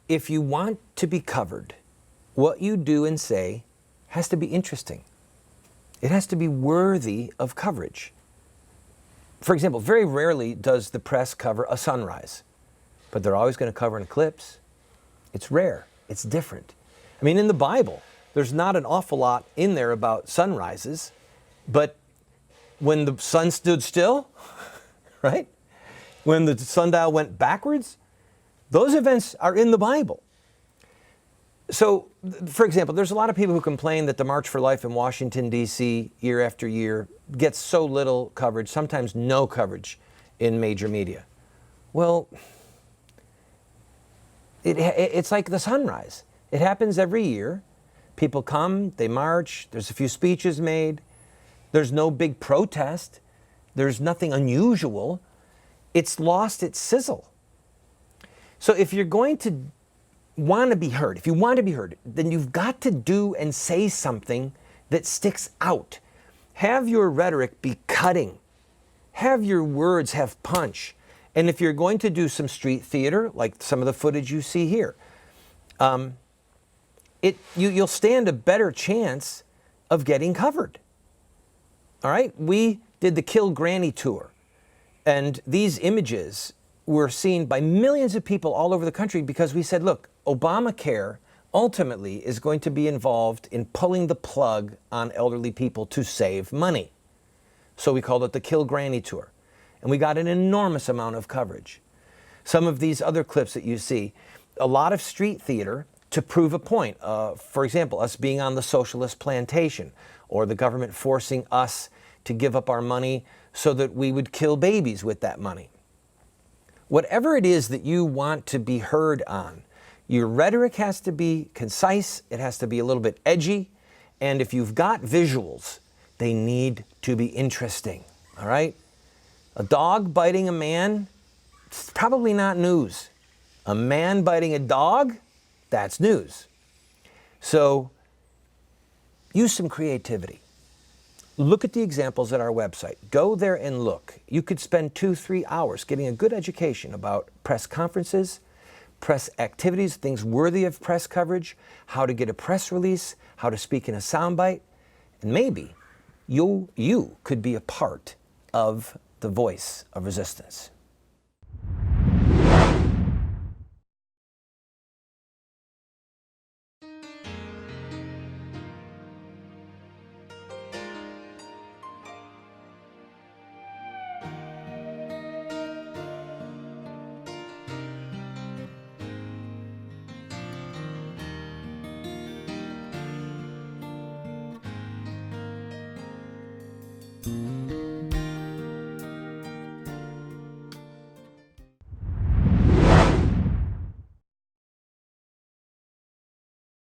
if you want to be covered, what you do and say has to be interesting. It has to be worthy of coverage. For example, very rarely does the press cover a sunrise, but they're always going to cover an eclipse. It's rare. It's different. I mean, in the Bible, there's not an awful lot in there about sunrises, but when the sun stood still, right? When the sundial went backwards, those events are in the Bible. So, for example, there's a lot of people who complain that the March for Life in Washington, D.C., year after year, gets so little coverage, sometimes no coverage in major media. Well, it's like the sunrise. It happens every year. People come, they march, there's a few speeches made. There's no big protest. There's nothing unusual. It's lost its sizzle. So if you're going to want to be heard, if you want to be heard, then you've got to do and say something that sticks out. Have your rhetoric be cutting. Have your words have punch. And if you're going to do some street theater, like some of the footage you see here, you'll stand a better chance of getting covered. All right? We did the Kill Granny tour, and these images were seen by millions of people all over the country because we said, look, Obamacare ultimately is going to be involved in pulling the plug on elderly people to save money. So we called it the Kill Granny tour, and we got an enormous amount of coverage. Some of these other clips that you see, a lot of street theater to prove a point. For example, us being on the socialist plantation, or the government forcing us to give up our money so that we would kill babies with that money. Whatever it is that you want to be heard on, your rhetoric has to be concise, it has to be a little bit edgy, and if you've got visuals, they need to be interesting, all right? A dog biting a man, it's probably not news. A man biting a dog, that's news. So use some creativity. Look at the examples at our website. Go there and look. You could spend 2-3 hours getting a good education about press conferences, press activities, things worthy of press coverage, how to get a press release, how to speak in a soundbite, and maybe you could be a part of the voice of resistance. Mm-hmm.